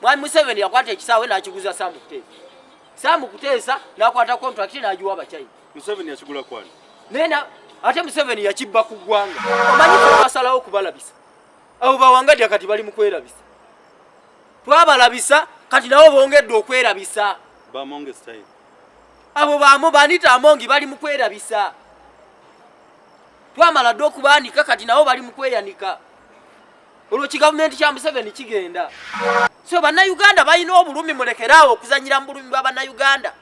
Mwami Museveni yakwata ekisawe n'akiguza Sam Kuteesa. Sam Kuteesa n'akwata contract n'agiwa abachina. Museveni yakigula kwani? Nena ate Museveni yakibba ku ggwanga. Omanyi twasalawo kubalabisa. Abo bawangadya kati bali mu kwerabisa. Twabalabisa kati nabo bongedde okwerabisa. Bamonge style. Abo baamu banita Amongi bali mu kwerabisa. Twamala ddo okubaanika kati nabo bali mu kweyanika. Olwo gavumenti kya Museveni kigenda. So bannayuganda balina obulumi mulekerawo okuzanyira mu bulumi bw'abannayuganda.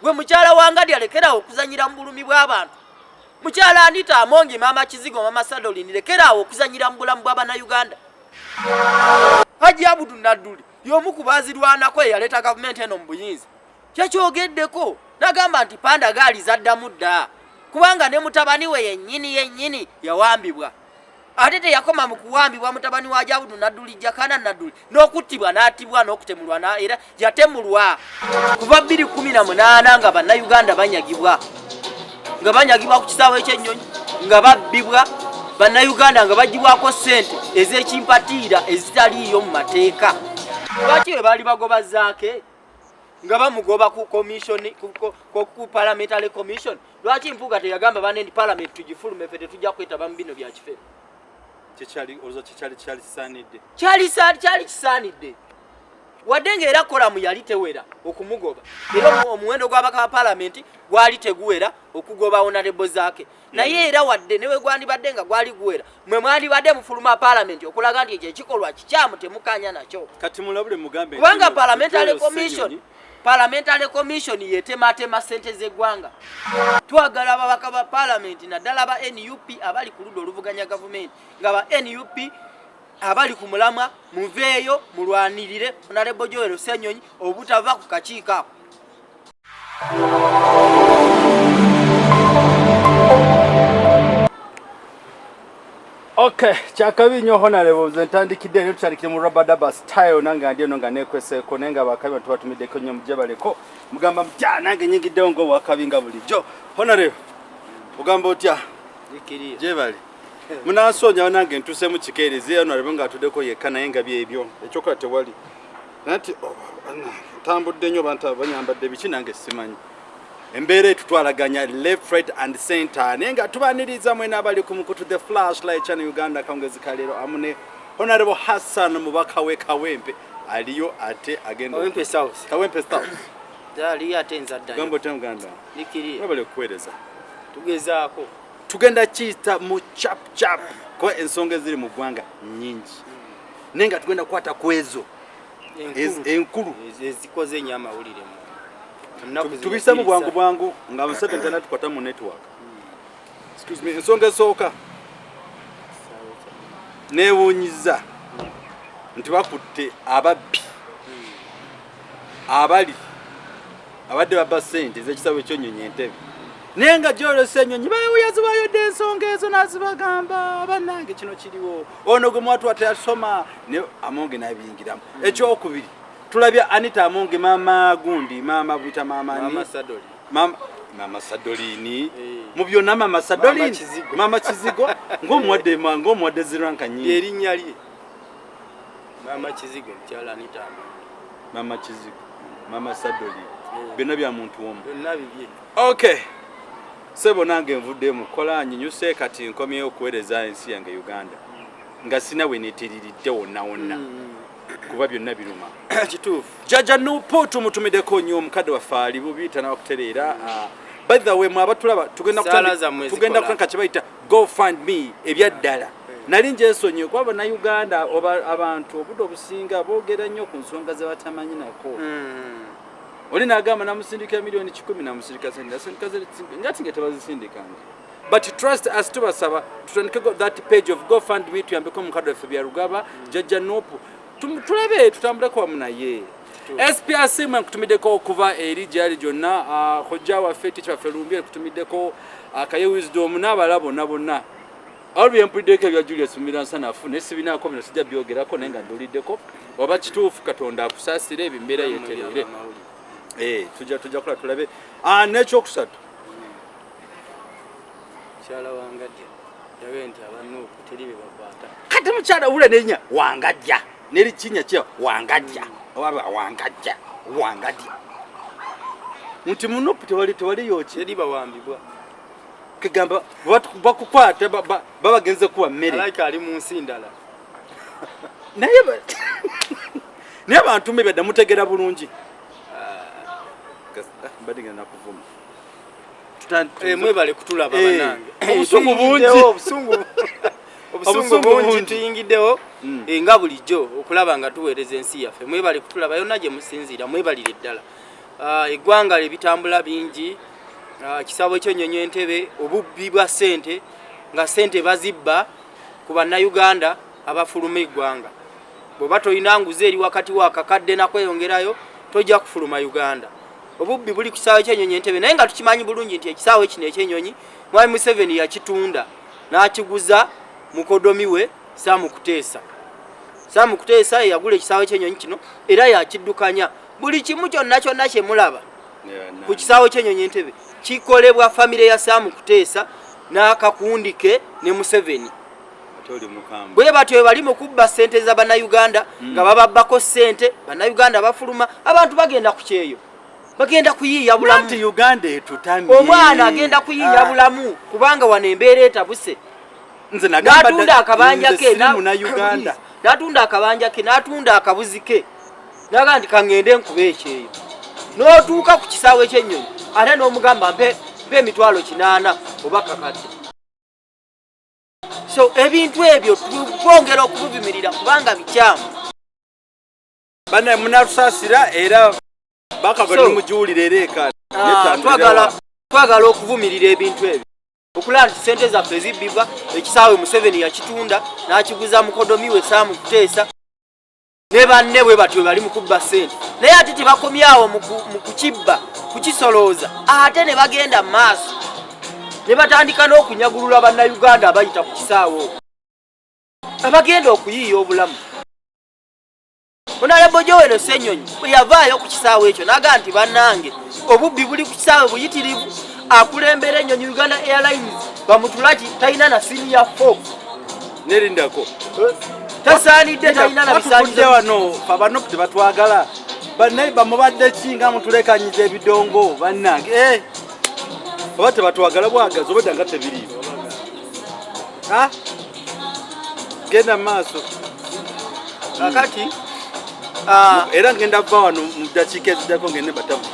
Gwe mukyala wangadya lekerawo okuzanyira mu bulumi bw'abantu. Mukyala Anita Amongi mama Kizigo mama Sadoli lekerawo okuzanyira mu bulamu bw'abannayuganda. Haji Abudu Nadduli y'omu ku baazirwanako eyaleeta gavumenti eno mu buyinza. Kyekyogeddeko n'agamba nti panda gaali zaddamu dda kubanga ne mutabani we yennyini yawambibwa. Ate teyakoma mu kuwambibwa mutabani wa Abudu Nadduli Jakana Nadduli n'okuttibwa n'atibwa n'okutemulwa era yatemulwa kuva 2018 nga bannayuganda banyagibwa. Nga banyagibwa ku kisaawe ky'ennyonyi nga babbibwa bannayuganda nga bagibwako ssente ez'ekimpatiira ezitaliiyo mu mateeka. Lwaki we baali bagoba Zake nga bamugoba ku commission ku parliamentary commission? Lwaki Mpuuga teyagamba bane ndi parliament tugifulume fete tujja kwetaba mu bino bya kifere? Kyali kisaanidde wadde ng'era kolamu yali tewera okumugoba era omuwendo gw'abaka ba parliament gwali teguwera okugoba Honorable Zake naye era wadde newe gwandibadde nga gwali guwera mwe mwandibadde mufuluma parliament okulaga nti ekyo ekikolwa kikyamu temukanya nakyo. Kati mulabule mugambe kubanga parliamentary commission yetematema ssente z'eggwanga. Twagala ababaka ba parliament naddala ba NUP abali ku ludda oluvuganya gavumenti nga ba NUP abali ku mulamwa muveeyo mulwanirire Honorable Joel Ssenyonyi obutava ku kakiiko ako. Okay, chakabinyo Honorable zentandikide ne tutarikire mu Rabadaba style nanga ndiyo nga nekweseko nenga bakabi tubatumideko nnyo mujabaleko mugamba mutya nange nyingiddewo ngo wakabinga bulijjo. Honorable ugamba otya ikiriyo jebali munasonya nange ntuse mu kikeerezi Honorable nga tudeko yekka naye nga byebyo ekyokola tewali nati tambudde nnyo bantu abanyambadde biki nange simanyi embere tutwalaganya left right and center nenga tubaniriza mwena abali ku mukutu the flashlight channel Uganda kangezi kalero amune Honorable Hassan mubaka we Kawempe aliyo ate agenda Kawempe South dali atenza dali gambo temuganda nikiri babale kuwereza tugezaako tugenda chita mu chap ko ensonga ziri mu gwanga nyingi nenga tugenda kwata kwezo enkulu ezikoze nyama ulire tubisa mu bwangu nga musete tena tukwata mu network. Excuse me, ensonga soka newunyiza nti bakutte ababbi abadde babba ssente ez'ekisawe ky'Onyonyi Entebbe nenga Joel Ssenyonyi bayuyazi bayodde ensonga ezo nazibagamba bannange kino kiriwo ono gwe mwatu atasoma ne Amongi n'abiyingiramu. Ekyokubiri tulabya Anita Amongi mama gundi mama buita mama ni mama Sadolini mu byonna mama Sadolini mama Kizigo ng'omwadde ziranka nyingi erinnya lye mama Kizigo kyala Anita mama Kizigo mama Sadolini byonna bya muntu omu byonna bibye. Okay sebo nange nvudde mu kola nyinyuse kati nkomyeyo okuweereza ensi yange Uganda nga sina we neetiriridde wonna kuba byonna biruma kituufu jaja nuputu mutumideko nnyo omukadde waffe ali bubi tanakutereera. By the way mwabatulaba tugenda kutanka kyebayita go find me ebyaddala nali njesonye kuba bannayuganda oba abantu obudde obusinga boogera nnyo ku nsonga ze batamanyi nako. Oli n'agamba namusindika milioni 10 namusindika ngati ngetebazisindikanga. But trust us tubasaba tutandike that page of go find me tuyambeko omukadde waffe Byarugaba jaja nupu tulabe tutambula kwa munaye SPRC mwakutumideko okuva eri jali jonna hojja waffe ticha waffe Lumbye kutumideko akaye wisdom n'abalabo nabonna albi mpideko bya Julius Miransanafu nesibinako bino sijja byogerako nenga nduliddeko oba kituufu Katonda akusasire ebimbeera yeterere tujja kula tulabe n'ekyokusatu kyala wangadya yawe nti abantu teri be bakwata kati mukyala ule nenya wangadya neri chinya kya wangadya waba wangadya nti muno tewali yoki eri bawambibwa kigamba bakukwata babagenze kuwa mmere alaika ali mu nsi ndala naye abantu mebadda mutegera bulungi badinga nakuvuma mwebale kutulaba banange obusungu bungi obusungu bungi tuyingiddewo nga bulijjo okulaba nga tuweereza ensi yaffe mwebale kutulaba yonna gye musinziira mwebalire ddala eggwanga ebitambula bingi kisabo ky'ennyonyi entebe obubbi bwa ssente nga ssente bazibba ku bannayuganda abafuluma eggwanga bw'oba tolina nguzi eri wakati wakakadde nakweyongerayo tojja kufuluma Uganda obubbi buli ku kisaawe ky'ennyonyi entebe naye nga tukimanyi bulungi nti ekisaawe kino eky'ennyonyi Mwami Museveni yakitunda n'akiguza mukodomi we Sam Kuteesa yagula ekisaawe ky'ennyonyi kino era yakiddukanya buli kimu kyonna kye mulaba ku kisaawe ky'ennyonyi entebe kikolebwa famire ya Sam Kuteesa n'akakundike ne Museveni bwe batyo bali mu kubba ssente za bannayuganda nga bababbako ssente bannayuganda bafuluma abantu bagenda ku kyeyo bagenda kuyiiya bulamu nti Uganda etutamye omwana agenda kuyiiya bulamu kubanga wano embeera etabuse nze nagamba natunda akabanja ke Uganda natunda akabanja ke natunda akabuzi ke naga ndi kangende nkube ekyeyo n'otuuka ku kisaawe ky'ennyonyi ate n'omugamba mpe emitwalo 8 oba kakati so ebintu ebyo twongera okubimirira kubanga bikyamu bana munatusasira era bakagala mujulire ereka twagala okuvumirira ebintu ebyo okulaba nti ssente zaffe zibbibwa ekisaawe Museveni yakitunda n'akiguza mukodomi we Sam Kuteesa ne banne bwe batyo bali mu kubba ssente naye ate tebakomyawo mu kukibba kukisolooza ate ne bagenda mu maaso ne batandika n'okunyagulula bannayuganda abayita ku kisaawe abagenda okuyiiya obulamu Honorable Joel Ssenyonyi bwe yavaayo ku kisaawe ekyo n'aga nti bannange obubbi buli ku kisaawe buyitirivu akulembera ennyonyi Uganda Airlines bamutulaki talina na senior 4 nerindako tasaanidde talina na bisaanyizo wano babano tebatwagala bannaye bamubadde kinga mutulekanyiza ebidongo bannange oba tebatwagala bwagazi obadda nga tebiriibo genda maaso kakati era ngenda va wano mu ddakiika eziddako ngende batabu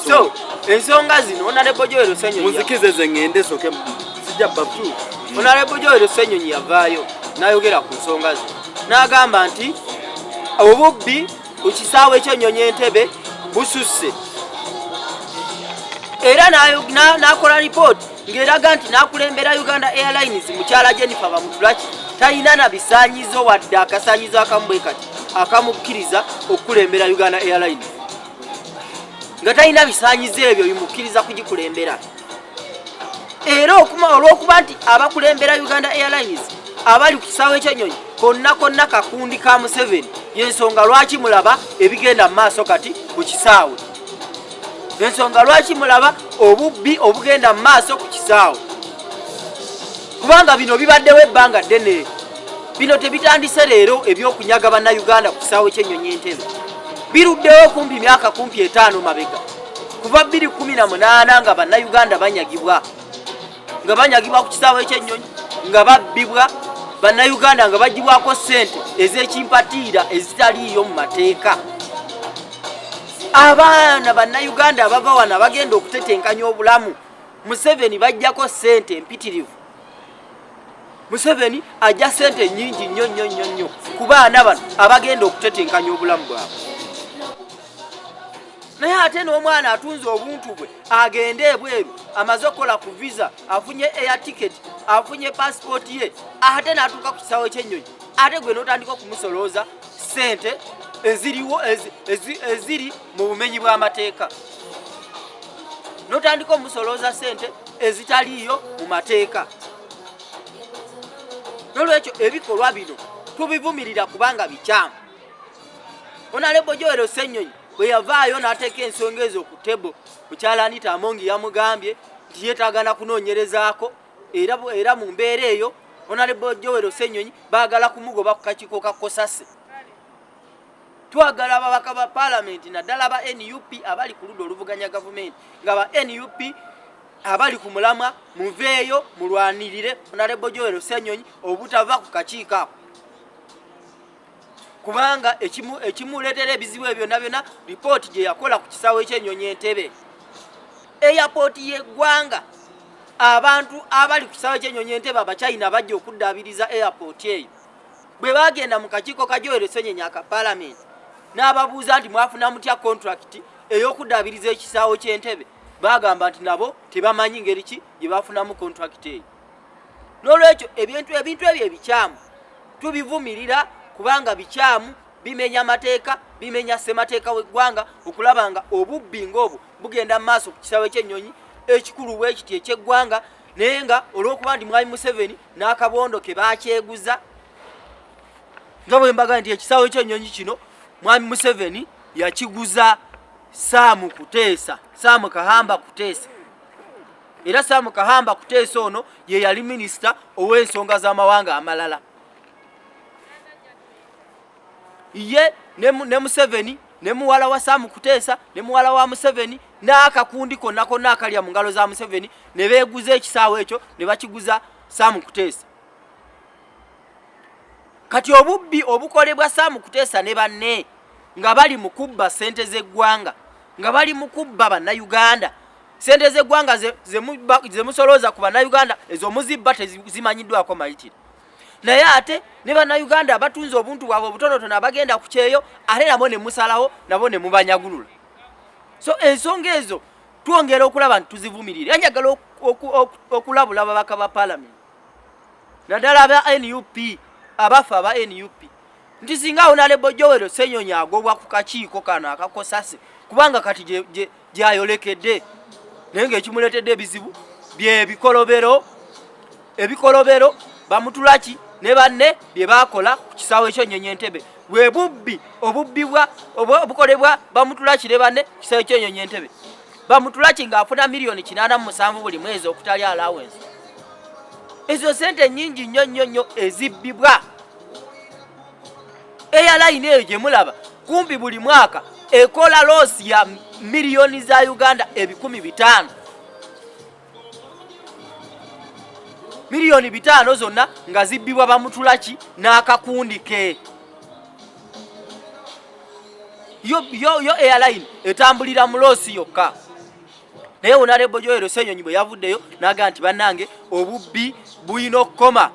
so ensonga zino Honorable Joel Ssenyonyi muzikize ze ngende soke sijja babu Honorable Joel Ssenyonyi yavaayo n'ayogera ku nsonga zino n'agamba nti obubbi ku kisaawe ky'ennyonyi entebe bususse era n'akola ripooti ng'eraga nti n'akulembera Uganda Airlines mukyala Jennifer Bamutulaki talina na bisaanyizo wadde akasaanyizo akamu bwe kati akamukkiriza okukulembera Uganda Airlines nga talina bisaanyizo ebyo bimukkiriza kugikulembera era olw'okuba nti abakulembera Uganda Airlines abali ku kisaawe ky'ennyonyi konna kakundi ka Museveni y'ensonga lwaki mulaba ebigenda mu maaso kati ku kisaawe ensonga lwaki mulaba obubbi obugenda mu maaso ku kisaawe kubanga bino bibaddewo ebbanga ddene bino tebitandise leero ebyokunyaga bannayuganda ku kisaawe ky'ennyonyi entebe biruddewo kumpi myaka 5 mabega kuva 2018 nga bannayuganda banyagibwa ku kisaawe ky'ennyonyi nga babbibwa bannayuganda nga bagibwako ssente ez'ekimpatiira ezitaliiyo mu mateeka abaana bannayuganda abava wano bagenda okutetenkanya obulamu Museveni bajjako ssente empitirivu Museveni ajja ssente nnyingi nnyo ku baana bano abagenda okutetenkanya obulamu bwabwe naye ate n'omwana atunze obuntu bwe agende ebweru amaze okukola ku visa afunye air ticket afunye passport ye ate n'atuuka ku kisaawe ky'ennyonyi ate gwe n'otandika okumusolooza ssente eziri mu bumenyi bw'amateeka n'otandika omusolooza ssente ezitaliiyo mu mateeka n'olwekyo ebikolwa bino tubivumirira kubanga bikyamu Honorable Joel Ssenyonyi bwe yavaayo n'ateeka ensonga ezo ku tebo mukyala Amongi yamugambye nti yeetaagana kunoonyerezaako era mu mbeera eyo Honorable Joel Ssenyonyi baagala kumugoba ku kakiiko ka Kosase. Twagala ababaka ba parliament naddala ba NUP abali ku ludda oluvuganya gavumenti nga ba NUP abali ku mulamwa muveeyo mulwanirire Honorable Joel Ssenyonyi obutava ku kakiiko ako. Kubanga ekimuleetera ebizibu ebyo byonna report gye yakola ku kisaawe ky'Ennyonyi Entebbe. Airport y'eggwanga abantu abali ku kisaawe ky'Ennyonyi Entebbe Abachina bajja okuddaabiriza airport eyo. Bwe bagenda mu kakiiko ka Joel Ssenyonyi aka parliament n'ababuuza nti mwafuna mutya contract ey'okuddaabiriza ekisaawe ky'Entebbe, bagamba nti nabo tebamanyi ngeri ki gye bafunamu contract eyo. N'olwekyo ebintu ebyo ebikyamu tubivumirira kubanga bikyamu, bimenya amateeka, bimenya ssemateeka w'eggwanga okulaba nga obubbi ng'obwo bugenda mu maaso ku kisaawe ky'ennyonyi ekikulu bw'ekiti eky'eggwanga, naye nga olw'okuba ndi Mwami Museveni n'akabondo ke bakyeguza. Nga bwe mbaga nti ekisaawe ky'ennyonyi kino Mwami Museveni yakiguza Sam Kahamba Kuteesa. Era Sam Kahamba Kuteesa ono ye yali minisita ow'ensonga z'amawanga amalala. Ye ne Museveni ne muwala wa Sam Kuteesa ne muwala wa Museveni n'akakundi konna akalya mu ngalo za Museveni ne beeguza ekisaawe ekyo ne bakiguza Sam Kuteesa. Kati obubbi obukolebwa Sam Kuteesa ne banne nga bali mu kubba ssente z'eggwanga, nga bali mu kubba bannayuganda, ssente z'eggwanga ze musolooza ku bannayuganda ezo muzibba tezimanyiddwako mayitire. Naye ate ne bannayuganda abatunze obuntu bwabwe obutonotono abagenda ku kyeyo ate nabo ne musalawo nabo ne mubanyagulula. So ensonga ezo twongera okulaba nti tuzivumirire. Njagala okulabula ababaka ba parliament naddala aba NUP abafa aba NUP nti singa Honorable Joel Ssenyonyi agobwa ku kakiiko kano akakosase kubanga kati gyayolekedde naye ng'ekimuleetedde ebizibu ebikolobero bamutulaki ne banne bye baakola ku kisaawe ky'Ennyonyi Entebbe bwe bubbi obukolebwa bamutulaki ne banne ku kisaawe ky'Ennyonyi Entebbe. Bamutulaki ng'afuna miliyoni 87 buli mwezi okutali allowance. Ezo sente nnyingi nnyo ezibbibwa. Airline eyo gye mulaba kumpi buli mwaka ekola loss ya miliyoni za Uganda 500,000. Miliyoni 5 zonna nga zibbibwa bamutulaki n'akakundi ke. Yo airline etambulira mu loss yokka. Naye Honorable Joel Ssenyonyi bwe yavuddeyo n'aga nti bannange obubbi buyina okukoma.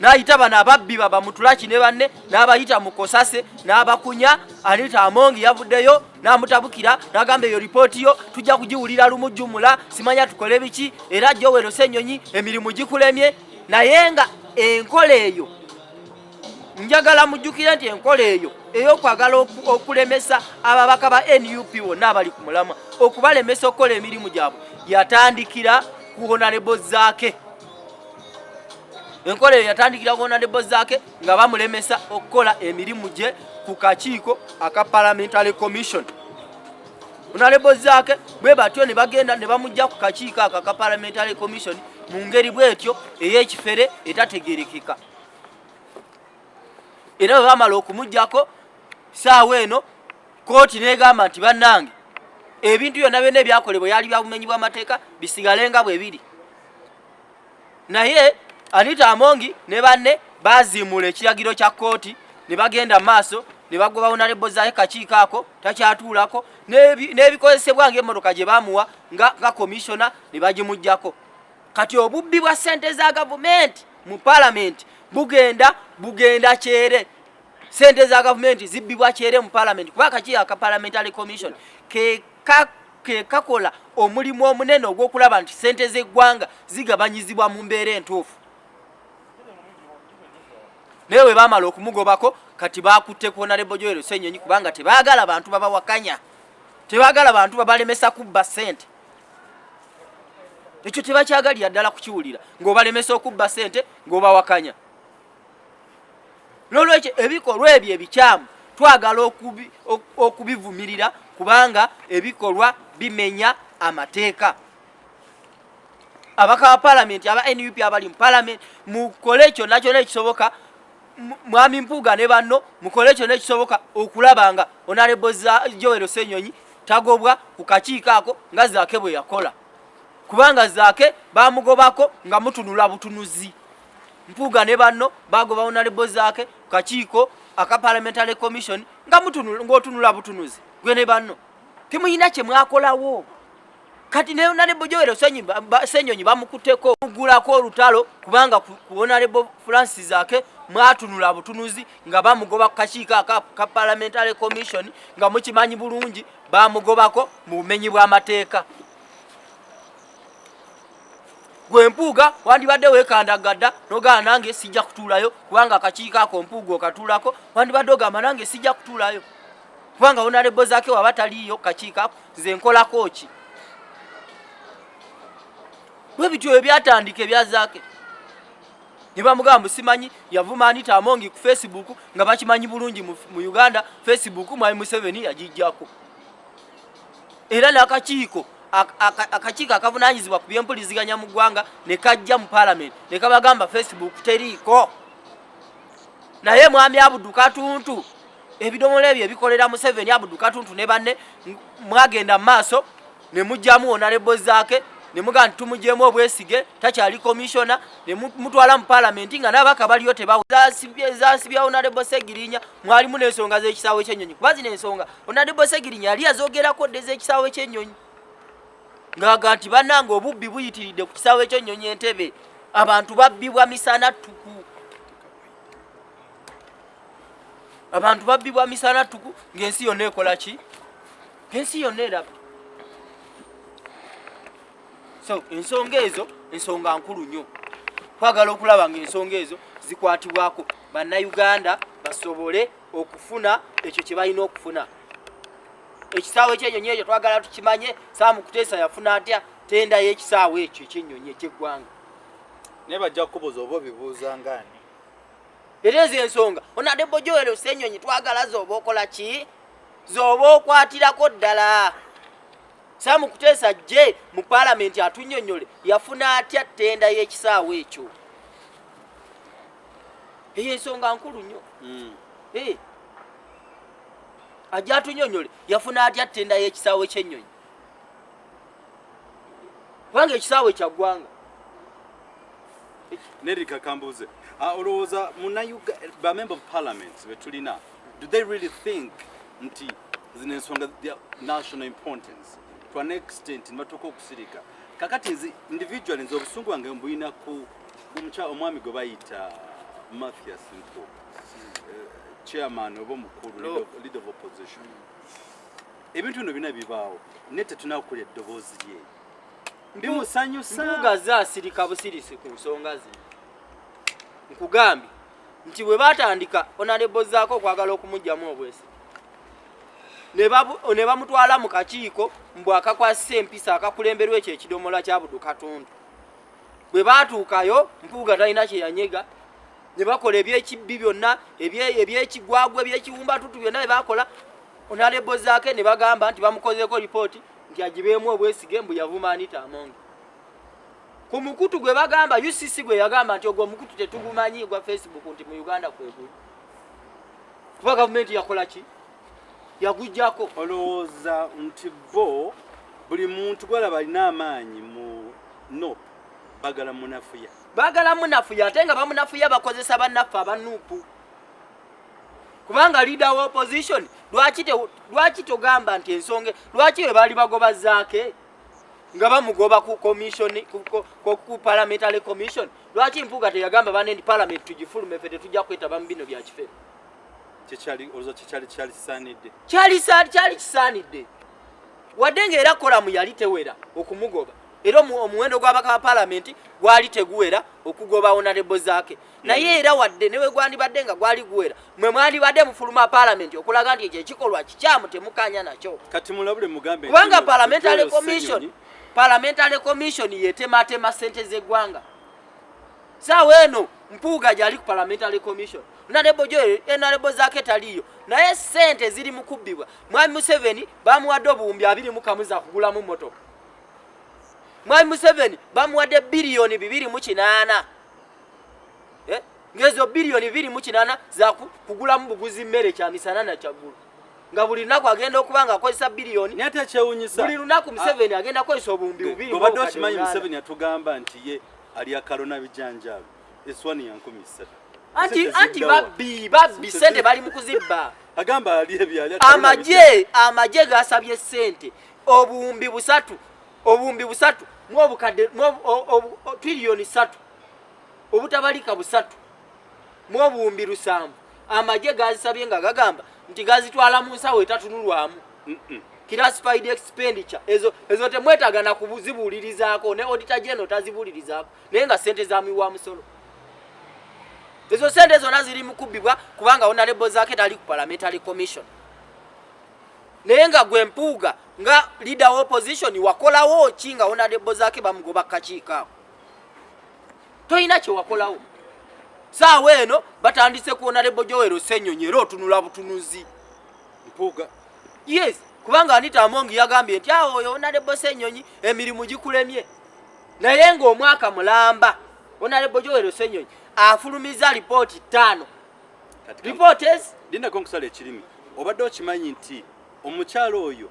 N'ayita bano ababbi bamutulaki ne banne n'abayita mu Kosase n'abakunya. Anita Amongi yavuddeyo n'amutabukira n'agamba eyo lipooti yo tujja kugiwulira lumujjumula simanya tukole biki era Joel Ssenyonyi emirimu gikulemye. Naye nga enkola eyo njagala mujjukire nti enkola eyo ey'okwagala okulemesa ababaka ba NUP bonna abali ku mulamwa okubalemesa okukola emirimu gyabwe yatandikira ku Honorable Zake. Enkola eyo yatandikira ku Honorable Zake nga bamulemesa okukola emirimu gye ku kakiiko aka Parliamentary Commission. Honorable Zake bwe batyo ne bagenda ne bamujja ku kakiiko aka ka Parliamentary Commission mu ngeri bwetyo ey'ekifere etategerekeka. Era bwe bamala okumujjako saawa eno kooti n'egamba nti bannange ebintu byonna ebyakolebwa yali bya bumenyi bw'amateeka bisigale nga bwe biri. Naye Anita Amongi ne banne baziimula ekiragiro kya kooti ne bagenda maaso ne bagoba Honorable Zake kakiiko ako takyatuulako n'ebikozesebwa ng'emmotoka gye baamuwa nga komishona ne bagimuggyako. Kati obubbi bwa ssente za gavumenti mu parliament bugenda kyere. Ssente za gavumenti zibbibwa kyere mu parliament kuba akakiiko aka Parliamentary Commission ke kakola omulimu omunene ogw'okulaba nti ssente z'eggwanga zigabanyizibwa mu mbeera entuufu. Naye bwe baamala okumugobako kati baakutte ku Honorable Joel Ssenyonyi kubanga tebaagala abantu babawakanya, tebaagala bantu babalemesa kubba ssente. Ekyo tebakyagalira ddala kukiwulira ng'obalemesa okubba ssente ng'obawakanya. N'olwekyo ebikolwa ebyo ebikyamu twagala okubivumirira kubanga ebikolwa bimenya amateeka. abaka parliament aba NUP abali mu parliament mukole ekyo nakyo nekisoboka mwami Mpuuga ne banno mukole ekyo nekisoboka okulabanga Honorable Joel Ssenyonyi tagobwa ku kakiiko ako nga Zake Byeyakola kubanga Zake bamugobako nga mutunula butunuzi Mpuuga ne banno bagoba Honorable Zake ku kakiiko aka parliamentary commission nga mutunula ngotunula butunuzi gwe ne banno timuyina kye mwakolawo kati ne Honorable Joel Ssenyonyi bamukuteko mugulako olutalo kubanga ku Honorable Francis Zake mwatunula butunuzi nga bamugoba ku kakiiko aka parliamentary commission nga mukimanyi bulungi bamugobako mu bumenyi bw'amateeka gwe Mpuuga wandibadde weekandagadda nogaa nange sijja kutuulayo kubanga akakiiko ako Mpuuga okatuulako wandibadde ogamba nange sijja kutuulayo kubanga Honorable Zake waba taliyo kakiiko ako nze nkolako ki bwe bityo ebyatandika ebya Zake ne bamugamba simanyi yavuma Anita Amongi ku Facebook nga bakimanyi bulungi mu Uganda Facebook Mwami Museveni yagijjako era n'akakiiko akakiiko akavunanyizibwa ku byempuliziganya mu ggwanga ne kajja mu parliament ne kabagamba Facebook teriiko naye Mwami Abudu Katuntu ebidomola ebyo ebikolera Museveni Abudu Katuntu ne banne mwagenda mu maaso ne mujjamu Honorable Zake ne muganda tumujjemu obwesige takyali commissioner ne mutwala mu parliament nga n'abaka baliyo tebazasibya Honorable Segirinya mwalimu n'ensonga z'ekisaawe ky'ennyonyi kubazi n'ensonga Honorable Segirinya yali azogerako ddeze ekisaawe ky'ennyonyi ngaga nti bannanga obubbi buyitiridde ku kisaawe ky'ennyonyi Entebbe abantu babbibwa misana ttuku abantu babbibwa misana ttuku ng'ensi yonna ekola ki ng'ensi yonna eraba so ensonga ezo ensonga nkulu nnyo kwagala okulaba ng'ensonga ezo zikwatibwako bannayuganda basobole okufuna ekyo kye balina okufuna ekisaawe ky'ennyonyi ekyo twagala tukimanye Sam Kuteesa yafuna atya tenda y'ekisaawe ekyo eky'ennyonyi eky'eggwanga naye bajja kukubuuza oba obibuuza ngaani era ezo ensonga Honorable Joel Ssenyonyi twagala z'oba okola ki z'oba okwatirako ddala Sam Kuteesa je mu parliament atunnyonnyole yafuna atya tenda y'ekisaawe ekyo eyo ensonga nkulu nnyo ajja atunnyonnyole yafuna atya tenda y'ekisaawe ky'ennyonyi kubanga ekisaawe kya ggwanga Nerika Kambuze olowooza ba member of parliament betulina do they really think nti zino ensonga national importance to an extent nibatuuka okusirika kakati nzi individual nzi obusungu bwange mbuyina ku omwami gwe bayita Mathias Mpo chairman oba omukulu leader of opposition ebintu bino bina bibaawo naye tetunakukola eddoboozi lye bimusanyusa Mpuuga zaasirika busirisi ku nsonga zino nkugambye nti bwe baatandika Honorable Zake okwagala okumugyamu obwesi ne bamutwala mu kakiiko mbu akakwasisa empisa akakulemberwa ekyo ekidomola kya Abudu Katuntu bwe baatuukayo Mpuuga talina kye yanyega ne bakola ebyekibbi byonna ebyekigwagwa ebyekiwumbatutu byonna bye bakola Honorable Zake ne bagamba nti bamukozeeko lipooti nti agibeemu obwesige mbu yavuma Anita Amongi ku mukutu gwe bagamba UCC gwe yagamba nti ogwo omukutu tetugumanyi gwa Facebook nti mu Uganda kwegulu kuba gavumenti yakola ki yagujjako olowooza nti bo buli muntu gwalaba alina amaanyi mu bagala munafuya ate nga bamunafuya bakozesa bannaffe abanuupu kubanga leader wa opposition lwaki togamba nti ensonga lwaki we bali bagoba Zake nga bamugoba ku commission ku parliamentary commission lwaki Mpuuga teyagamba bane ndi parliament tugifulume fete tujja kwetaba mu bino bya kifere kyali kisaanidde wadde ng'era kolamu yali tewera okumugoba era omuwendo gw'abaka ba parliament gwali teguwera okugoba Honorable Zake naye era wadde newe gwandibadde nga gwali guwera mwe mwandibadde mufuluma parliament okulaga nti ekyo ekikolwa kikyamu temukanya nakyo kati mulabule mugambe kubanga parliamentary commission yetematema ssente z'eggwanga saawa eno Mpuuga gyali ku parliamentary commission Honorable Zake taliyo naye ssente ziri mu kubbibwa Mwami Museveni bamuwadde obuwumbi 21 za kugulamu motoka Mwami Museveni bamuwadde biliyoni 2.8 ngezo biliyoni 2.8 za kugulamu buguzi mmere kya misana na kyagulu nga buli lunaku agenda okubanga akozesa biliyoni nate kyewunyisa buli lunaku Museveni agenda akozesa obumbi 2 gobadde okimanyi Museveni atugamba nti ye ali akalona bijanjaalo eswani yankumisatu anti babbi sente bali mu kuzibba agamba ali ebyali amaje gasabye sente obumbi busatu mu obukadde trillioni 3 obutabalika busatu mu obumbi 7 amaje gazisabye nga gagamba nti gazitwala mu nsawo etatunulwamu classified expenditure ezo temwetaga na kubuzibulirizaako ne auditor general tazibulirizaako naye nga sente za miwa musolo ezo sente zonna ziri mukubibwa kubanga honorable Zake tali ku parliamentary commission naye nga gwe mpuuga nga leader of opposition wakolawo ki nga honorable Zake bamugoba kakiikaako toyina kye wakolawo saawa eno batandise ku honorable Joel Ssenyonyi era otunula butunuzi mpuuga yes kubanga Anita Amongi yagambye nti oyo honorable Ssenyonyi emirimu gikulemye naye ng'omwaka mulamba honorable Joel Ssenyonyi afulumiza ripoti 5 reporters dinda konkusala ekirimi obadde okimanyi nti omukyalo oyo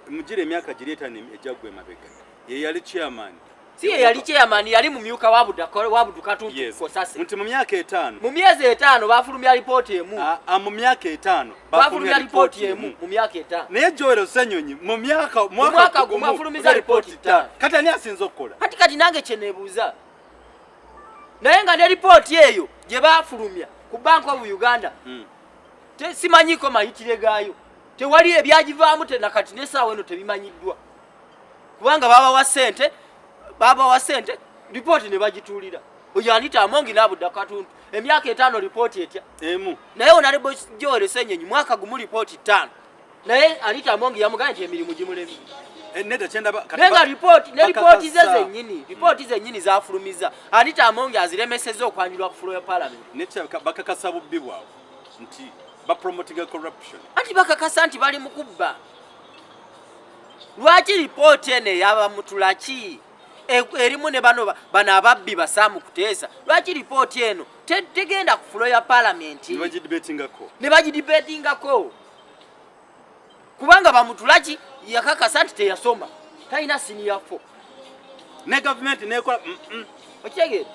mujire emyaka gireetani ejagwe mabega ye yali chairman si ye yali chairman yali mumyuka wabudu katuntu kosase nti mu myaka 5 mu myezi 5 bafulumya ripoti emu mu myaka 5 bafulumya ripoti emu mu myaka 5 naye Joel Ssenyonyi mu mwaka gumu afulumiza ripoti 5 kati ani asinza okukola kati nange kyeneebuuza naye nga ne ripoti eyo gye bafulumya ku Bank of Uganda simanyiko mayitire gaayo tewali ebyagivaamu tenakati nesaawa eno tebimanyiddwa kubanga baba wa sente ripoti ne bagituulira oyo Anita Amongi n'abudda katuntu emyaka 5 ripoti etya emu naye honorable Joel Ssenyonyi mwaka gumu ripoti 5 naye Anita Amongi yamugamba nti emirimu gimulemye nenga ripoti zennyini zafulumiza Anita Amongi aziremeseza okwanjulwa ku floor ya parliament bakakasa bubbi bwabwe nti bapromotinga corruption anti bakakasa nti bali mukubba lwaki ripoti ene yaba mutulaki erimu ne bano ababbi basaamu kuteesa lwaki ripoti eno tegenda ku floor ya parliament ne bagidibetingako kubanga bamutulaki yakakasa nti teyasoma talina senior 4 ne government nekola okitegeera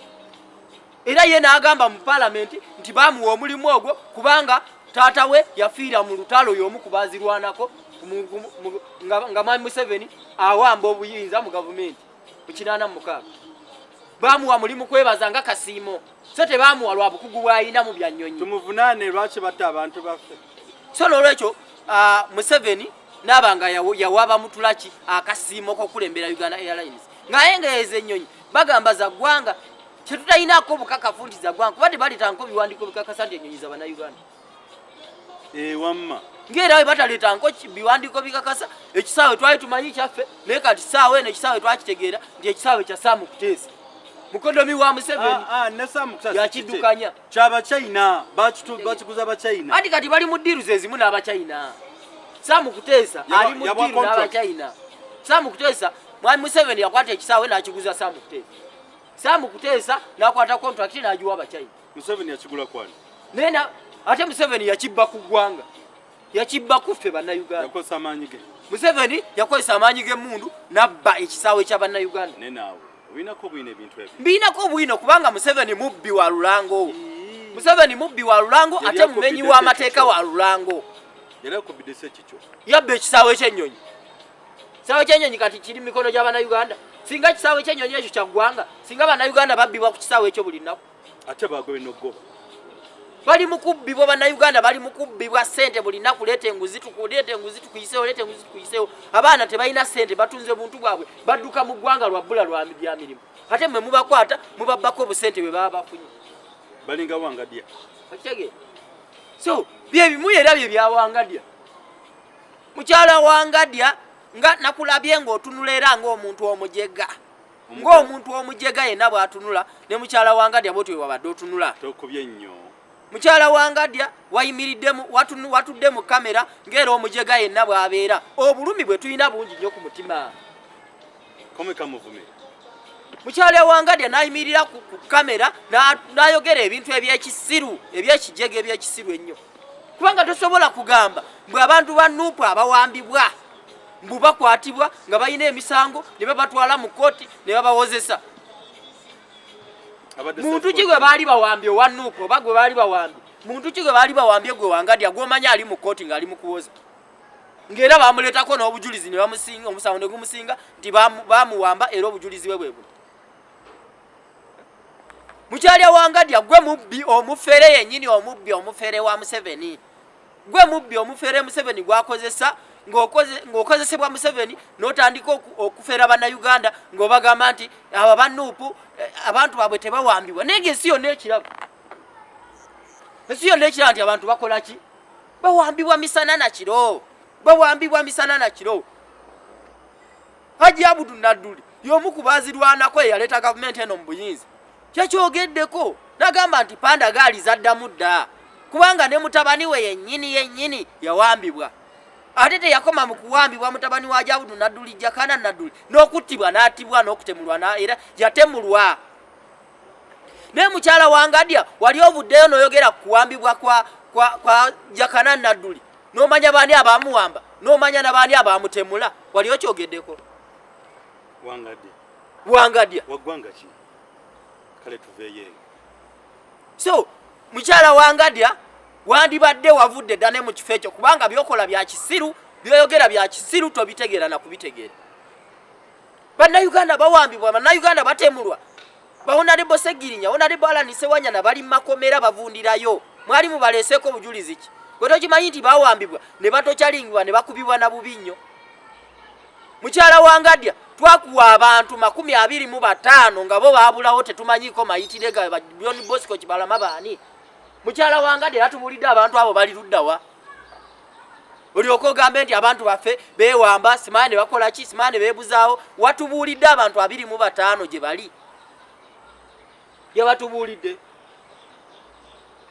era ye n'agamba mu parliament nti bamuwa omulimu ogwo kubanga taata we yafiira mu lutalo y'omu ku baazirwanako nga Mwami Museveni awamba obuyinza mu gavumenti mu 86 bamuwa mulimu kwebaza nga kasiimo so tebamuwa lwa bukugu bw'alina mu byanyonyi tumuvunaane lwaki batta abantu baffe so n'olwekyo Museveni nabanga yawaba mutulaki akasiimo k'okulembera Uganda Airlines ng'ayengeeza ennyonyi bagamba za ggwanga kyetutayinaako bukakafu nti za ggwanga kuba tebaleetanko biwandiiko bikakasa nti ennyonyi za bannayuganda wamma ng'era we bataleetanko biwandiiko bikakasa ekisaawe twali tumanyi kyaffe naye kati kisaawe eno ekisaawe twakitegeera nti ekisaawe kya Saamu Kuteesa mukodomi wa Museveni yakiddukanya kyabachina bakikuza abachina anti kati bali mu ddiiru ezimu n'abachina Saamu Kuteesa ali mu ddiiru n'abachina Saamu Kuteesa Mwami Museveni yakwata ekisaawe n'akiguza Saamu Kuteesa Saamu Kuteesa n'akwata contract n'agiwa abachina Museveni yakigula kwani nena ate Museveni yakibba ku ggwanga yakibba kuffe bannayuganda yakozesa amaanyi ge Museveni yakozesa amaanyi g'emmundu n'abba ekisaawe kya bannayuganda nenaawe obinako bwine ebintu ebyo mbinako bwino kubanga Museveni mubbi wa lulango Museveni mubbi wa lulango ate mumenyi wa amateeka wa lulango era ko bidese kicho yabbe ekisaawe ky'ennyonyi kisaawe ky'ennyonyi kati kiri mikono gya bannayuganda singa kisaawe ky'ennyonyi ekyo kya ggwanga singa bannayuganda babbibwa ku kisaawe ekyo buli nnaku ate bagobe n'oggoba bali mukubbibwa bannayuganda bali mukubbibwa sente buli nnaku leeta enguzi tukuyiseewo abaana tebalina sente batunze buntu bwabwe badduka mu ggwanga lwa bbula lwa bya mirimu ate mmwe mubakwata mubabbako obusente bwe baba bafunye balinga wangadya okitegeera so byebimu era bye byawangadya mukyala wangadya nga nakulabye ng'otunula era ng'omuntu omujega ng'omuntu omujega yenna bw'atunula ne mukyala wangadya bwotyo wabadde otunula tokubye nnyo mukyala wangadya wayimiriddemu watudde mu kamera ng'era omujega yenna bw'abeera obulumi bwe tulina bungi nnyo ku mutima komeka muvume mukyala wangadya nayimirira ku kamera nayogera ebintu ebyekisiru ebyekijege ebyekisiru ennyo kubanga tosobola kugamba mbwe abantu ba Nuupu abawambibwa mbu bakwatibwa nga balina emisango ne babatwala mu kooti ne babawozesa muntu ki gwe baali bawambye owa Nuupu oba gwe baali bawambye muntu ki gwe baali bawambye gwe wangadya gw'omanya ali mu kooti ng'ali mu kuwoza ng'era bamuleetako n'obujulizi ne bamusinga omusango ne gumusinga nti bamuwamba era obujulizi bwe bwe buno mukyala wangadya gwe mubbi omufere yennyini omubbi omufere wa Museveni gwe mubbi omufere Museveni gwakozesa ng'okozesebwa Museveni n'otandika okufera bannayuganda ng'obagamba nti abo ba Nuupu abantu baabwe tebawambibwa naye ng'ensi yonna ekiraba ensi yonna ekiraba nti abantu bakola ki bawambibwa misana na kiro bawambibwa misana na kiro Haji Abudu Nadduli y'omu ku baazirwanako eyaleeta gavumenti eno mu buyinza kyekyogeddeko nagamba nti panda gaali zaddamu dda kubanga ne mutabani we yennyini yawambibwa ate teyakoma mu kuwambibwa mutabani wa Haji Abudu Nadduli Jakana Nadduli n'okuttibwa n'attibwa n'okutemulwa era yatemulwa naye mukyala wangadya wali ovuddeyo n'oyogera ku kuwambibwa kwa Jakana Nadduli n'omanya baani abamuwamba n'omanya nabaani abamutemula wali okyogeddeko wangadya waggwanga ki kale tuveeyo so mukyala wangadya wandibadde wavudde dda ne mu kifo ekyo kubanga byokola bya kisiru byoyogera bya kisiru tobitegeera na kubitegeera bannayuganda bawambibwa bannayuganda batemulwa Honorable Segirinya Honorable Alani Sewanyana bali mu makomera bavundirayo mwali mubaleeseko obujulizi ki gwe tokimanyi nti bawambibwa ne batokyalingibwa ne bakubibwa na bubi nnyo mukyala wangadya twakuwa abantu 25 nga bo baabulawo tetumanyiko mayitire ga John Bosco Kibalama baani mukyala wangadya yatubulidde abantu abo bali luddawa olyoka ogambe nti abantu baffe beewamba simaane bakola ki simaane beebuzaawo watubulidde abantu 25 gye bali yabatubulidde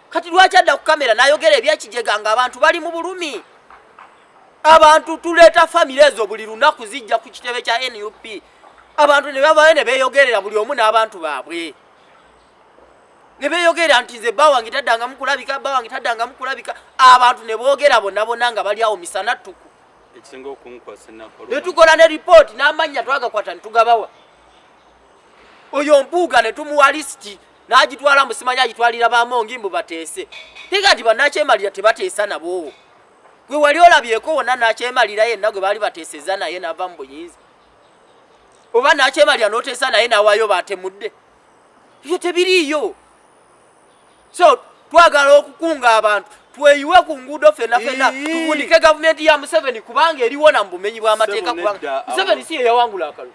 kati lwaki adda ku kamera nayogera ebyekijega nga abantu bali mu bulumi abantu tuleeta famire ezo buli lunaku zijja ku kitebe kya NUP abantu ne bavayo ne beeyogerera buli omu n'abantu baabwe ne beeyogerera nti nze bawange taddanga mukulabika bawange taddanga mukulabika abantu ne boogera bonna nga bali awo misana ttuku ekisinga okunkwasa nakolo ne tukola ne ripooti n'amannya twagakwata ne tugabawa oyo mpuuga ne tumuwa lisiti n'agitwala musimanya agitwalira Amongi mbu bateese tiga nti bannakyemalira tebateesa nabo gwe wali olabyeko wonna nakyemalira yenna gwe baali bateeseza naye n'ava mu buyinza oba nakyemalira n'oteesa naye n'awaayo batemudde ebyo tebiriiyo so twagala okukunga abantu tweyiwe ku nguudo fenna tuvundike gavumenti ya Museveni kubanga eriwona mu bumenyi bw'amateeka kubanga Museveni si ye yawangula akalu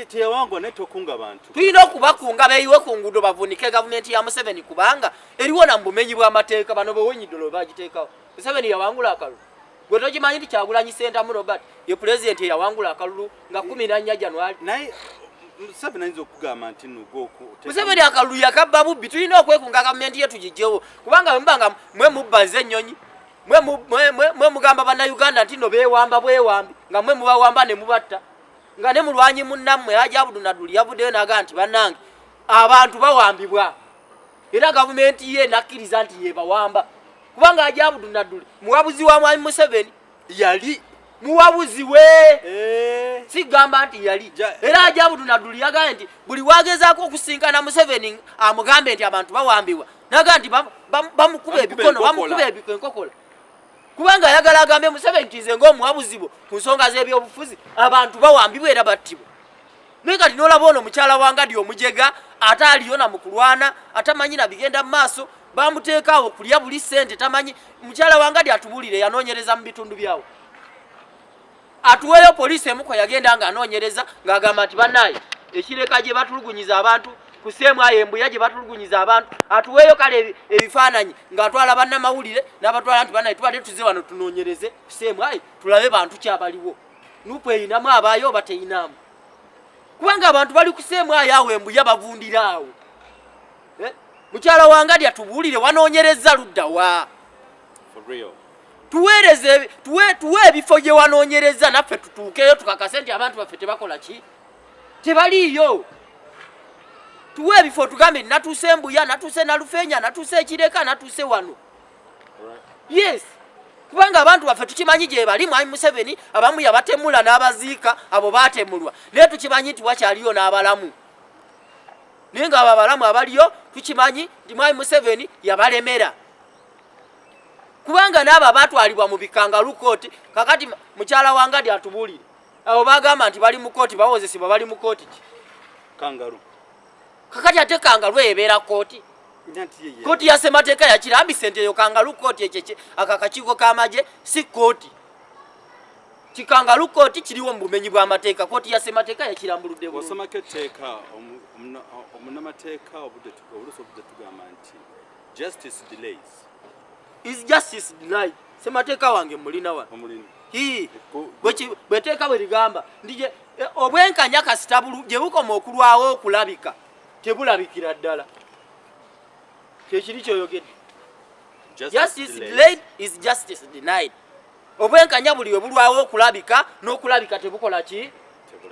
teyawangwa naye tokunga abantu tulina okubakunga beeyiwe ku nguudo bavundike gavumenti ya Museveni kubanga eriwona mu bumenyi bw'amateeka bano bewenyidolo bagiteekawo Museveni yawangula akalulu gwe tokimanyi nti Kyagulanyi Ssentamu Robert ye pulezidenti eyawangula akalulu nga 14 January naye Museveni ayinza okugamba nti Museveni akalulu yakabba bubbi tulina okwekunga gavumenti yetu gijjewo kubanga mwembanga mwe mubbaze ennyonyi mwe mugamba bannayuganda nti no beewamba bwewambi nga mwe mubawamba ne mubatta nga ne mulwanyi munnammwe Haji Abudu Nadduli yavuddeyo n'agamba nti bannange abantu bawambibwa era gavumenti ye nakkiriza nti yebawamba kubanga Haji Abudu Nadduli muwabuzi wa Mwami Museveni yali muwabuzi we si gamba nti yali era Haji Abudu Nadduli yagambye nti buli wagezaako okusinkana Museveni amugambe nti abantu bawambibwa naga nti bamukuba ebikono bamukuba enkokola kubanga ayagala agambe Museveni nti nze ng'omuwabuzi bo ku nsonga z'ebyobufuzi abantu bawambibwa era battibwa naye kati n'olaba ono mukyala wangadya omujega ate aliyona mu kulwana atamanyi na bigenda mu maaso bamuteekaawo kulya buli ssente tamanyi mukyala wangadya atubulire yanoonyereza mu bitundu byawo atuweeyo poliisi emuko yagenda nga anoonyereza ng'agamba nti bannaye ekireka gye batulugunyiza abantu ku seemwayo embuya gye batulugunyiza abantu atuweeyo kale ebifaananyi ng'atwala bannamawulire n'abatwala nti bannaye tubadde tuze wano tunoonyereze ku seemwayo tulabe bantu kyabaliwo nupu eyinamu abaayo oba teyinamu kubanga abantu bali ku seemwayo awo embuya bavundira awo mukyala wangadya tubuulire wanoonyereza luddawa tuwe ebifo gye wanoonyereza naffe tutuukeyo tukakase nti abantu baffe tebakola ki tebaliyo. Tuwe before tugambe natuse Mbuya, natuse Nalufenya, natuse Kireka, natuse wano. Yes. Kubanga abantu baffe tukimanyi gye bali Mwami Museveni abamu yabatemula n'abaziika abo baatemulwa. Naye tukimanyi nti wakyaliyo n'abalamu. Naye nga abalamu abaliyo tukimanyi nti Mwami Museveni yabalemera. Kubanga n'abo batwalibwa mu bikangalu kooti kakati mukyala wange atubulire. Abo bagamba nti bali mu kooti bawozesebwa bali mu kooti ki? Kangalu. Kakati ate kangalu ebeera kooti. Kooti ya Ssemateeka yakirambise nti eyo kangalu kooti ekyo akakakiiko k'amagye si kooti. Kikangalu kooti kiriwo mu bumenyi bw'amateeka. Kooti ya Ssemateeka yakirambuludde bulungi. Osomako etteeka omunnamateeka obudde tugamba nti justice delays. Is justice denied. Ssemateeka wange mulina wa. Bweteeka bwe ligamba ndije obwenkanya kasitabulu gye bukoma okulwawo okulabika tebulabikira ddala. Kyekiri kyoyogedde. Justice delayed is justice denied. Obwenkanya buli we bulwawo okulabika n'okulabika tebukola ki?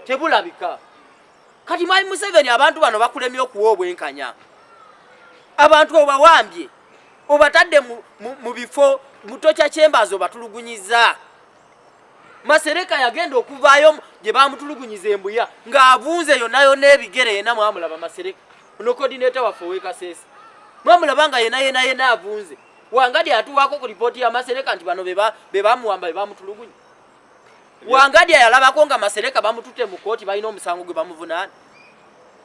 Tebulabika. Kati Mwami Museveni abantu bano bakulemye okuwa obwenkanya. Abantu obawambye obatadde mu bifo mutocha chambers obatulugunyiza. Masereka yagenda okuvaayo gye bamutulugunyiza Embuya ng'avunze yonna n'ebigere yena mwamulaba Masereka. Ono coordinator waffe w'Ekasese. Mwamulaba yena avunze. Wangadi atuwako ku ripoti ya Masereka nti bano be bamuwamba be bamutulugunya. Wangadi yalabako nga Masereka bamutute mu kooti balina omusango gwe bamuvunaana.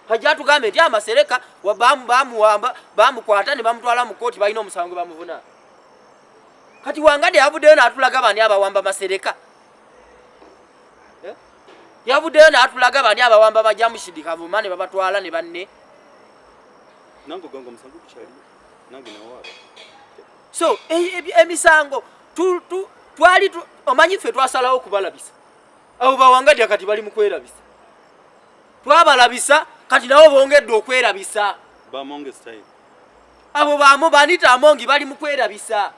Hajja tugambe nti Masereka bamuwamba bamukwata ne bamutwala mu kooti balina omusango gwe bamuvunaana. Kati Wangadi yavuddeyo n'atulaga bani abawamba Masereka. Yavuddeyo n'atulaga bani abawamba Bajamushidi Kavuma ne babatwala ne banne. Nango gongo musango kuchali. Nange nawa. So emisango twali omanyi ffe twasalawo okubalabisa. Abo Bawangadi kati bali mu kwerabisa. Twabalabisa kati nabo bongedde okwerabisa. Bamonge style. Abo banita Amongi bali mu kwerabisa.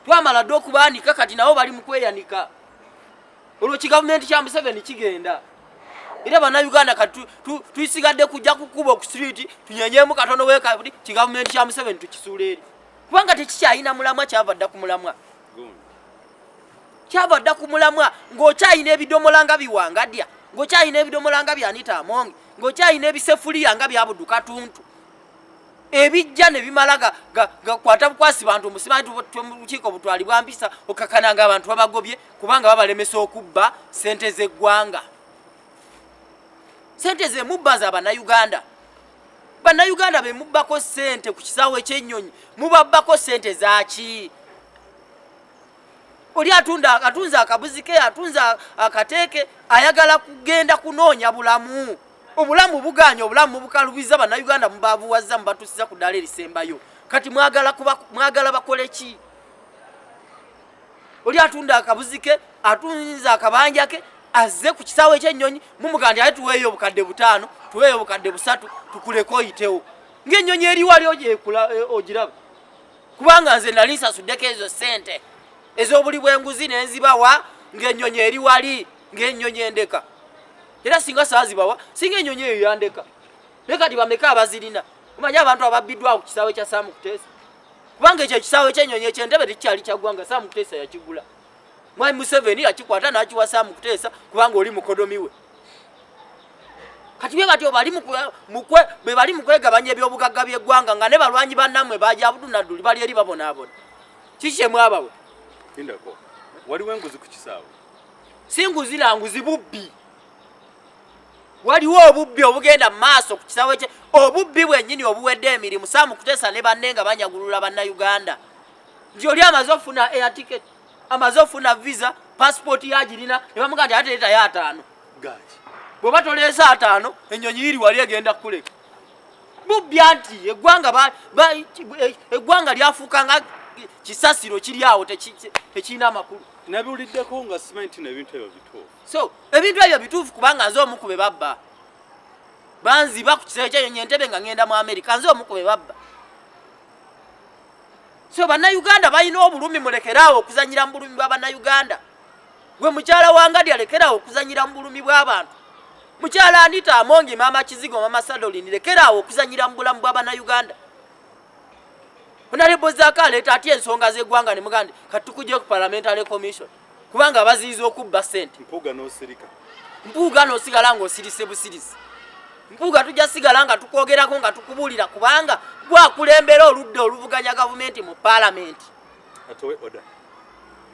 Twamala ddo okubaanika kati nabo bali mu kweyanika. Olwo gavumenti kya Museveni kigenda. Era bannayuganda kati tuyisigadde kujja kukuba ku street tunyenyeemu katono w'ekabuli gavumenti kya Museveni tukisuula eri. Kubanga tekikyayina mulamwa kyava dda ku mulamwa. Kyava dda ku mulamwa ng'okyayina ebidomola nga biwangadya, ng'okyayina ebidomola nga byanita Amongi, ng'okyayina ebisefuliya nga byabudu Katuntu. Ebijja ne bimala gakwata bukwasi bantu musimanyi tubukiiko butwalibwa mpisa okakananga abantu babagobye kubanga babalemesa okubba sente z'eggwanga. Sente ze mubba za Bannayuganda. Bannayuganda be mubbako sente ku kisaawe ekyennyonyi mubabbako sente zaaki? Oli atunza akabuzi ke atunza akateeke ayagala kugenda kunoonya bulamu. Obulamu buganya obulamu bukalubiza Bannayuganda mubavuwazza mubatusiza ku ddala erisembayo. Kati mwagala bakole ki? Oli atunda akabuzi ke atunza akabanja ke azze ku kisaawe ekyennyonyi mumuganda ate tuweeyo obukadde 5 tuweeyo obukadde 3 tukuleko oyitewo ng'ennyonyi eri wali ogiraba. Kubanga nze nali nsasuddeko ezo sente ez'obuli bw'enguzi nenzibawa ng'ennyonyi eri wali ng'ennyonyi endeka. Era singa saazibawa singa ennyonyi eyo yandeka. Naye kati bameka abazirina? Omanyi abantu ababbiddwa ku kisaawe kya Sam Kuteesa. Kubanga ekyo ekisaawe ky'ennyonyi eky'entebe tekikyali kyaggwanga Sam Kuteesa yakigula. Mwami Museveni yakikwata n'akiwa Sam Kuteesa kubanga oli mukodomi we. Kati be bali mu kwegabanya ebyobugagga by'eggwanga nga ne balwanyi bannammwe bajja Abudu Nadduli bali eri babonaabona. Kiki kye mwabawe? Indako. Waliwo enguzi ku kisaawe. Si nguzi na nguzi bubbi. Waliwo obubbi obugenda mu maaso ku kisaawe kye. Obubbi bwennyini obuwedde emirimu Sam Kuteesa ne banne nga banyagulula Bannayuganda. Nti oli amaze ofuna air ticket, amaze ofuna visa, passport yagirina ne bamuga nti ate leetayo 5. Gaaki. Bw'oba toleesa 5 ennyonyi iri wali egenda kukuleka. Bubbi anti eggwanga lyafuuka nga kisasiro kiri awo tekirina amakulu. Nabiwuliddeko nga simanyi nti ebintu ebyo bituufu. So ebintu ebyo bituufu kubanga nze omu ku be babba. Banziba ku kisaawe ky'ennyonyi Entebbe nga ngenda mu Amerika nze omu ku be babba. So Bannayuganda balina obulumi mulekeraawo okuzanyira mu bulumi bwa Bannayuganda. Gwe mukyala Wangadi alekeraawo okuzanyira mu bulumi bw'abantu. Mukyala Anita Amongi mama Kizigo mama Sadoli nirekerawo okuzanyira mu bulamu bw'Abannayuganda. Honorable Zake Olabe ati ensonga z'eggwanga ne mugande katukuje ku parliamentary commission kubanga baziyiza okubba ssente. Mpuuga n'osigala ng'osirise busirisi. Mpuuga tujja sigala nga tukwogerako nga tukubuulira kubanga gwakulembera oludda oluvuganya gavumenti mu parliament.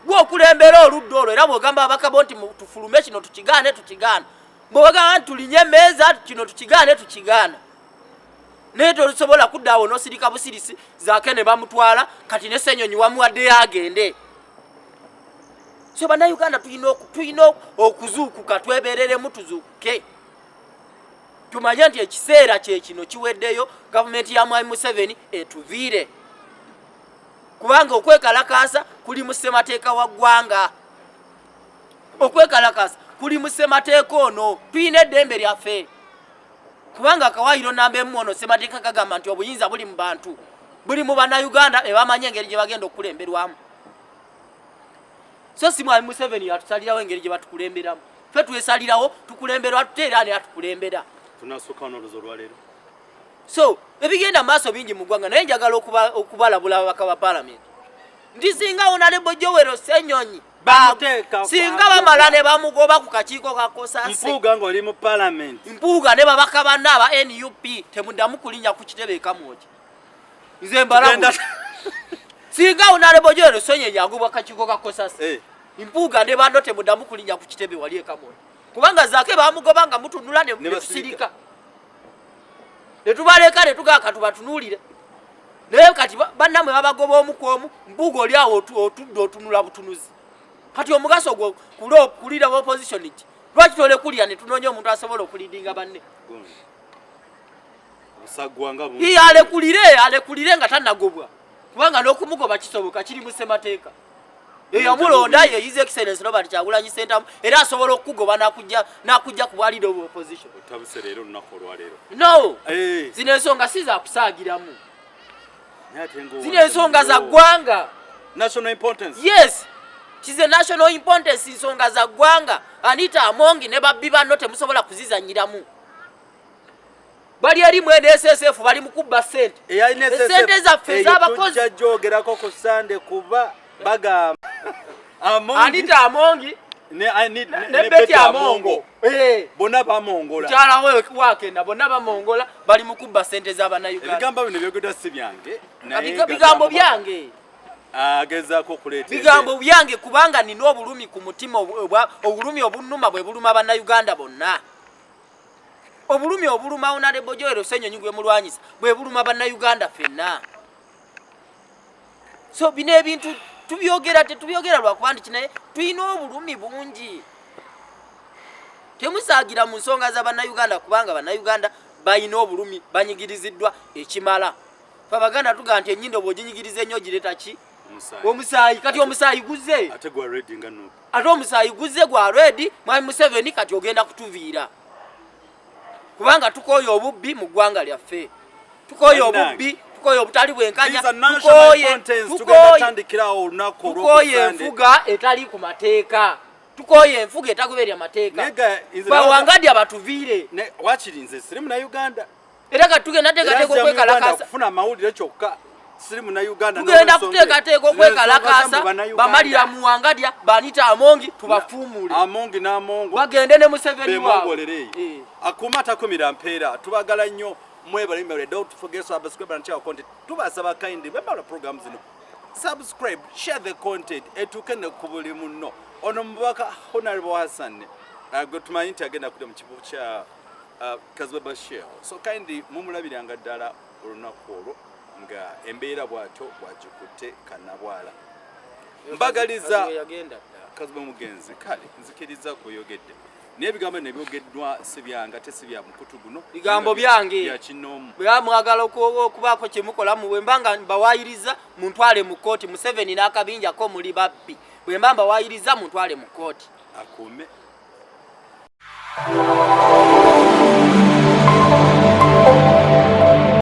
Gwokulembera oludda olwo era bw'ogamba abakabo nti tufulume kino tukigaane tukigaana. Bw'ogamba nti tulinye emmeeza kino tukigaane tukigaana. Naye tolusobola kuddaawo n'osirika busirisi Zake ne bamutwala kati ne Ssenyonyi wamuwaddeyo agende. So Bannayuganda tulina okuzuukuka twebereremu tuzuukuke. Tumanye nti ekiseera kye kino kiweddeyo gavumenti ya Mwami Museveni etuviire. Kubanga okwekalakaasa kuli mu ssemateeka wa ggwanga. Okwekalakaasa kuli mu ssemateeka ono tulina eddembe lyaffe. Kubanga akawaayiro namba emu ono ssemateeka kagamba nti obuyinza buli mu bantu. Buli mu Bannayuganda ebamanya engeri gye bagenda okulemberwamu. So si Mwami Museveni yatusalirawo engeri gye batukulemberamu. Ffe twesalirawo tukulemberwa tuteera ani atukulembera. Tunasooka n'oluzo lwaleero. So ebigenda maaso bingi mu ggwanga naye njagala okubalabula ababaka ba parliament. Ndi singa Honorable Joel Ssenyonyi singa bamala ne bamugoba ku kakiiko ka Kosase. Mpuuga ng'oli mu parliament. Mpuuga ne babaka banna aba NUP temuddamu kulinnya ku kitebe kamwoki. Nze mbalabu. Singa Honorable Joel Ssenyonyi agobwa kakiiko ka Kosase. Mpuuga ne bando temuddamu kulinnya ku kitebe wali ekamwoki. Kubanga Zake bamugoba nga mutunula ne tusirika. Ne tubaleka ne tugaka tubatunuulire. Naye kati bannamwe babagoba omu ku omu Mpuuga oli awo otudde otunula butunuzi. Kati omugaso gwo kulira opposition ki? Lwaki tole kulya ne tunoonya omuntu asobola okulidinga banne. Busagwanga bu. Alekulire nga tannagobwa. Kubanga n'okumugoba kisoboka kiri mu ssemateeka. Yamulonda ye His Excellency Robert Kyagulanyi Ssentamu era asobola okugoba n'akujja ku bwaliro of opposition. Otabuse leero lunaku olwaleero. No. Zino ensonga si za kusaagiramu. Zino ensonga za ggwanga. National importance. Yes. Kize national importance nsonga za ggwanga. Anita Amongi ne babbi banno temusobola kuzizanyiramu. Bali eri mu SSE bali mu kubba ssente. Ssente zaffe z'abakozi. Tujja joogerako ku Sande kuba baga Anita Amongi ne Beti Amongo. Bonna bamongola. Kyala wewe wakenda bonna bamongola bali mu kubba ssente z'Abannayuganda. Ebigamba bino byogedwa si byange. Bigambo byange. Agezaako okuleeta bigambo byange kubanga nina obulumi ku mutima obulumi obunnuma bwe buluma Abannayuganda bonna. Obulumi obuluma Honorable Joel Ssenyonyi gwe mulwanyisa bwe buluma Bannayuganda ffenna. So bino ebintu tubyogera lwakuba nti kinaye tulina obulumi bungi. Temusaagira mu nsonga z'Abannayuganda kubanga Abannayuganda balina obulumi banyigiriziddwa ekimala. Abaganda tuga nti ennyindo bw'oginyigiriza ennyo gireeta ki? Omusaayi. Kati omusaayi guzze. Ate gwa ready nga no. Ate omusaayi guzze gwa ready Mwami Museveni kati ogenda kutuviira. Kubanga tukooye obubbi mu ggwanga lyaffe. Tukooye obubbi, tukooye obutali bwenkanya, tukooye enfuga etali ku mateeka. Tukooye enfuga etagoberya mateeka. Bawangadya batuviire. Wakiri nze siri mu Uganda. Era katugenda teekateeka okwekalakaasa. Kufuna amawulire kyokka. Siri mu Uganda. Tugenda kuteekateeka okwekalakaasa bamalira mu Wangadya Anita Amongi tubafuumule. Amongi n'Amongo. Bagende ne Museveni waabwe. Akuma atakumira mpeera tubagala nnyo mwebale don't forget to subscribe and share content. Tubasaba kindly bemala programs zino. Subscribe, share the content etukene ku buli munno. Ono mubaka Honorable Hassan tumanyi nti agenda kudda mu kibuga kya Kazbaba Shell. So kindly mumulabiranga ddala olunaku olwo nga embeera bw'atyo bwagikutte kannabwala. Mbagaliza Kazbaba mugenzi kale nzikiriza kuyogedde. N'ebigambo nebyogeddwa si byange ate si bya mukutu guno. Bigambo byange. Bya kinoomu. Bwe mwagala okubaako kye mukola mu bwe mbanga bawaayiriza muntwale mu kkooti Museveni n'akabinjako muli babbi. Bwe mbamba waayiriza muntwale mu kkooti. Akuume.